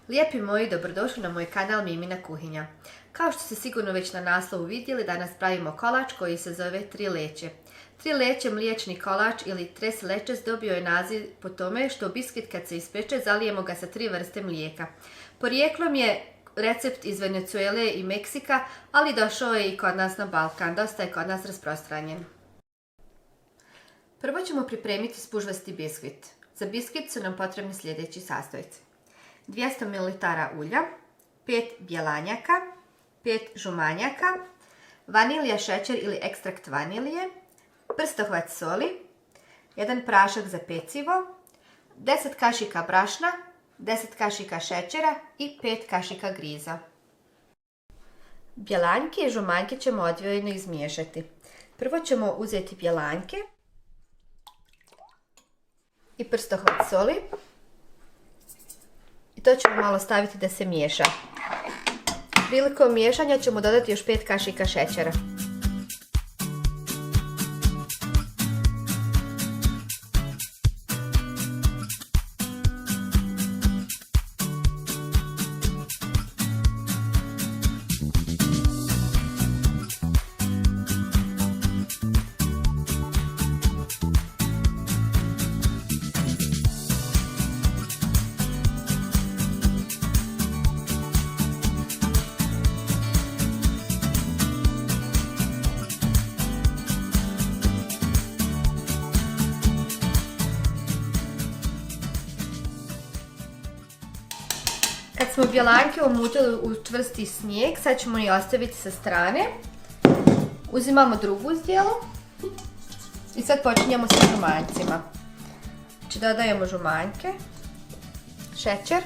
Lijepi moji, dobrodošli na moj kanal Mimina kuhinja. Kao što ste sigurno već na naslovu vidjeli, danas pravimo kolač koji se zove tri leće. Tri leće mliječni kolač ili tres leches dobio je naziv po tome što biskvit kad se ispeče zalijemo ga sa 3 vrste mlijeka. Porijeklom je recept iz Venezuele i Meksika, ali došao je i kod nas na Balkan, dosta je kod nas rasprostranjen. Prvo ćemo pripremiti spužvasti biskvit. Za biskvit su nam potrebni sljedeći sastojci: 200 ml ulja, 5 bjelanjaka, 5 žumanjaka, vanilija, šećer ili ekstrakt vanilije, prstohvat soli, 1 prašak za pecivo, 10 kašika brašna, 10 kašika šećera i 5 kašika griza. Bjelanjke i žumanjke ćemo odvojeno izmiješati. Prvo ćemo uzeti bjelanjke i prstohvat soli i to ćemo malo staviti da se miješa. Prilikom miješanja ćemo dodati još 5 kašika šećera. Kad smo bjelanjke omutili u čvrsti snijeg, sad ćemo ih ostaviti sa strane. Uzimamo drugu zdjelu i sad počinjemo sa žumanjcima. Znači dodajemo žumanjke, šećer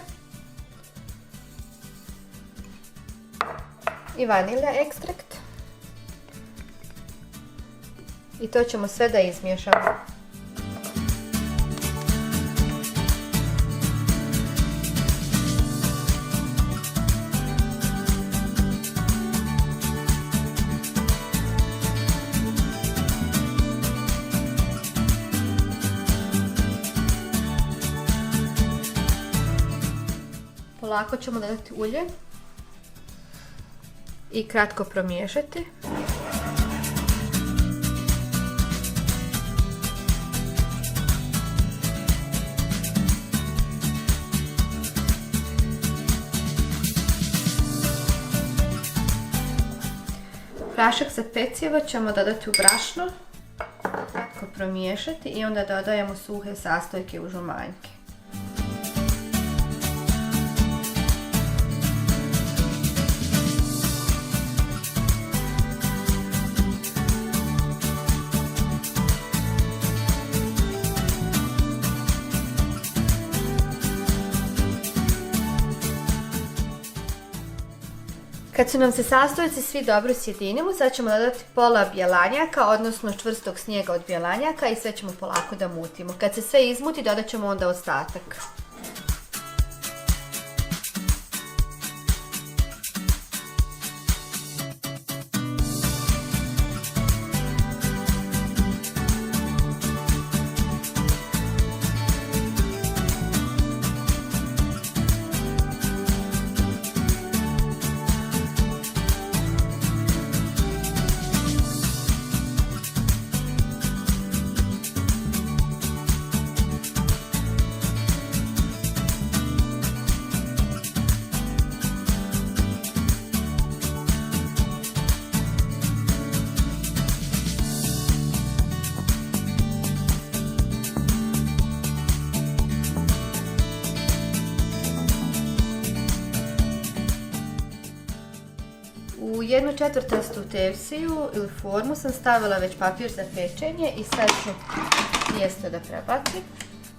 i vanilja ekstrakt i to ćemo sve da izmiješamo. Polako ćemo dodati ulje i kratko promiješati. Prašak za pecivo ćemo dodati u brašno, kratko promiješati i onda dodajemo suhe sastojke u žumanjke. Kad su nam se sastojci svi dobro sjedinili, sad ćemo dodati pola bjelanjaka, odnosno čvrstog snijega od bjelanjaka i sve ćemo polako da mutimo. Kad se sve izmuti, dodat ćemo onda ostatak. U 1/4 tefsiju ili formu sam stavila već papir za pečenje i sad ću tijesto da prebacim.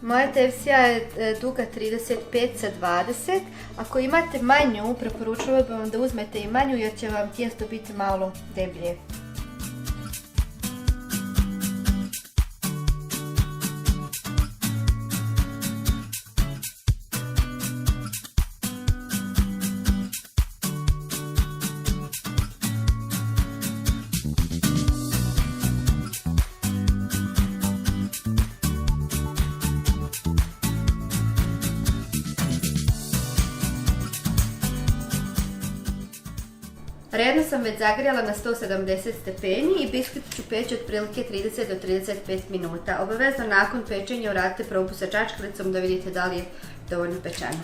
Moja tefsija je duga 35x20. Ako imate manju, preporučujem vam da uzmete i manju jer će vam tijesto biti malo deblje. Redno sam već zagrijala na 170 stepeni i biskvit ću peći otprilike 30 do 35 minuta. Obavezno nakon pečenja uradite probu sa čačkalicom da vidite da li je dovoljno pečeno.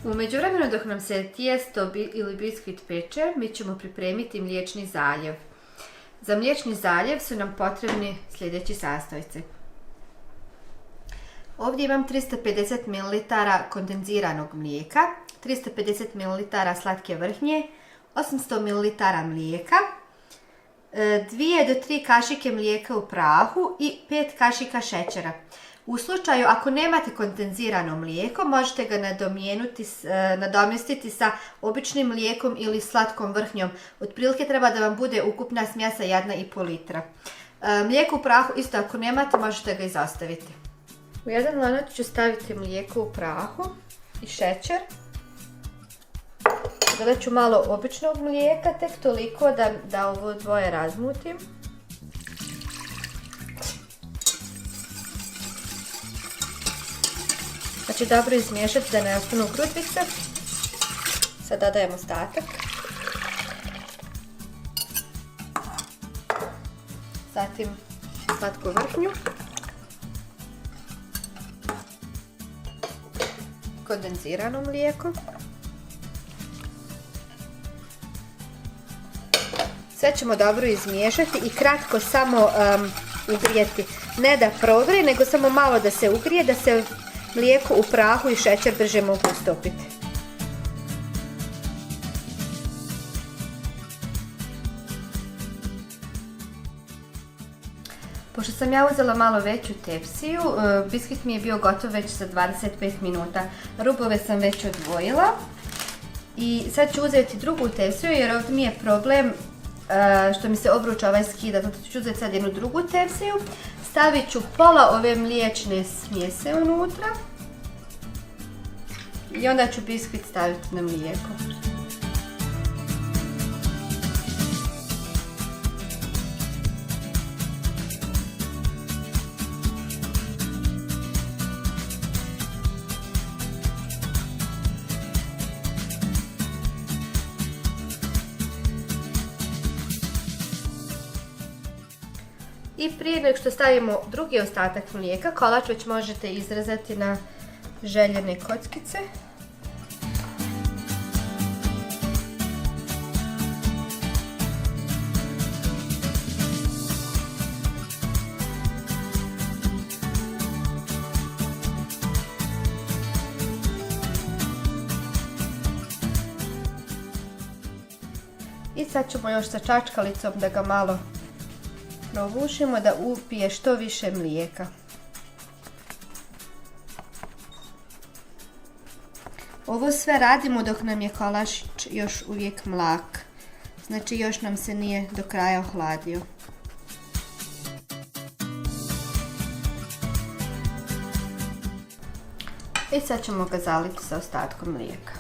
U međuvremenu dok nam se tijesto ili biskvit peče, mi ćemo pripremiti mliječni zaljev. Za mliječni zaljev su nam potrebni sljedeći sastojci. Ovdje imam 350 ml kondenziranog mlijeka, 350 ml slatke vrhnje, 800 ml mlijeka, 2 do 3 kašike mlijeka u prahu i 5 kašika šećera. U slučaju ako nemate kondenzirano mlijeko, možete ga nadomjestiti sa običnim mlijekom ili slatkom vrhnjom. Otprilike treba da vam bude ukupna smjesa 1,5 litra. Mlijeko u prahu isto ako nemate, možete ga izostaviti. U jedan lanac ću staviti mlijeko u prahu i šećer. Dodat ću malo običnog mlijeka, tek toliko da ovo dvoje razmutim. Znači dobro izmiješati da ne ostanu grudvice. Sad dodajem ostatak. Zatim slatku vrhnju. Kondenzirano mlijeko. Sve ćemo dobro izmiješati i kratko samo ugrijati. Ne da provri, nego samo malo da se ugrije, da se mlijeko u prahu i šećer brže mogu istopiti. Pošto sam ja uzela malo veću tepsiju, biskvit mi je bio gotov već za 25 minuta. Rubove sam već odvojila i sad ću uzeti drugu tepsiju jer ovdje mi je problem što mi se obruč ovaj skida. Zato ću uzeti sad jednu drugu tepsiju. Stavit ću pola ove mliječne smjese unutra i onda ću biskvit staviti na mlijeko. I prije nego što stavimo drugi ostatak mlijeka, kolač već možete izrezati na željene kockice. I sad ćemo još sa čačkalicom da ga malo provušimo da upije što više mlijeka. Ovo sve radimo dok nam je kolač još uvijek mlak. Znači još nam se nije do kraja ohladio. I sad ćemo ga zaliti sa ostatkom mlijeka.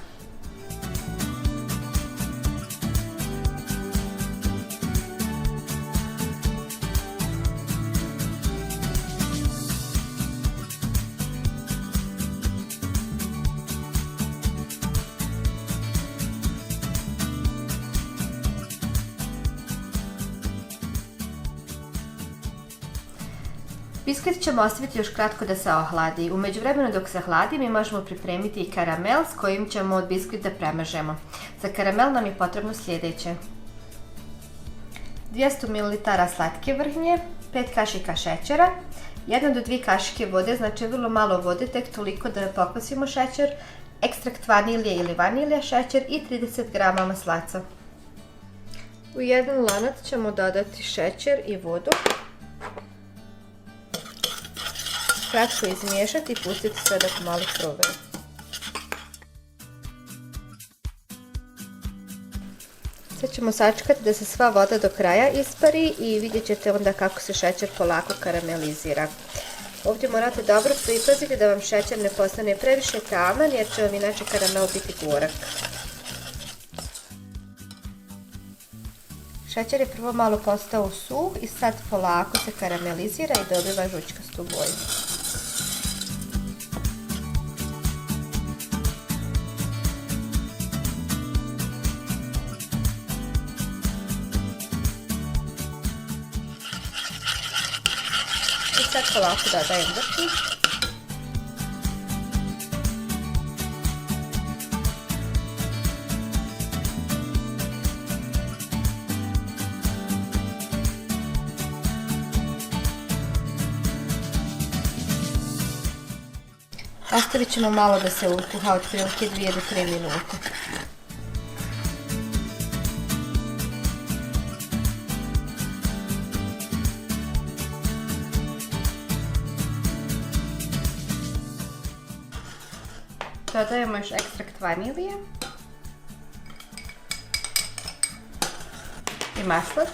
Biskvit ćemo ostaviti još kratko da se ohladi. U međuvremenu dok se hladi mi možemo pripremiti i karamel s kojim ćemo od biskvita premažemo. Za karamel nam je potrebno sljedeće: 200 ml slatke vrhnje, 5 kašika šećera, 1 do 2 kašike vode, znači vrlo malo vode, tek toliko da pokvasimo šećer, ekstrakt vanilje ili vanilja šećer i 30 g maslaca. U jedan lanac ćemo dodati šećer i vodu. Kratko izmiješati i pustiti sve dok malo provre. Sad ćemo sačekati da se sva voda do kraja ispari i vidjet ćete onda kako se šećer polako karamelizira. Ovdje morate dobro pripaziti da vam šećer ne postane previše taman jer će vam inače karamel biti gorak. Šećer je prvo malo postao suh i sad polako se karamelizira i dobiva žućkastu boju. sad polako dodajem vrhnje. Ostavit ćemo malo da se ukuha, otprilike 2 do 3 minute. Dodajemo još ekstrakt vanilije i maslac.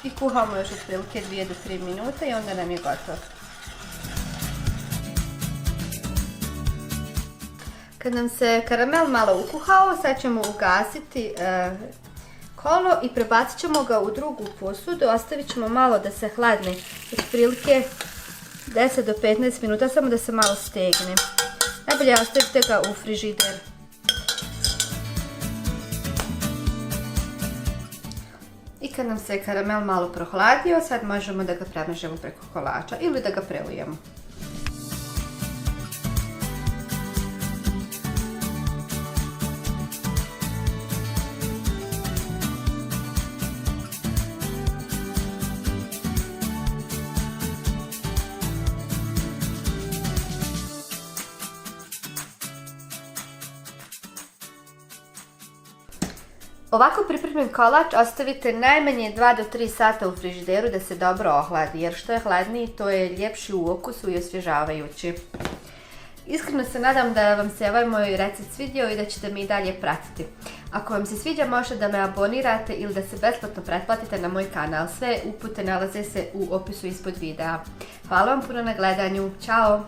I kuhamo još otprilike 2 do 3 minute i onda nam je gotovo. Kad nam se karamel malo ukuhao, sad ćemo ugasiti kolo i prebacit ćemo ga u drugu posudu. Ostavit ćemo malo da se hladne, otprilike 10 do 15 minuta, samo da se malo stegne. Najbolje ostavite ga u frižider. I kad nam se karamel malo prohladio, sad možemo da ga premažemo preko kolača ili da ga prelijemo. Ovako pripremljen kolač ostavite najmanje 2 do 3 sata u frižideru da se dobro ohladi, jer što je hladniji to je ljepši u okusu i osvježavajući. Iskreno se nadam da vam se ovaj moj recept svidio i da ćete me i dalje pratiti. Ako vam se sviđa, možete da me abonirate ili da se besplatno pretplatite na moj kanal. Sve upute nalaze se u opisu ispod videa. Hvala vam puno na gledanju. Ćao!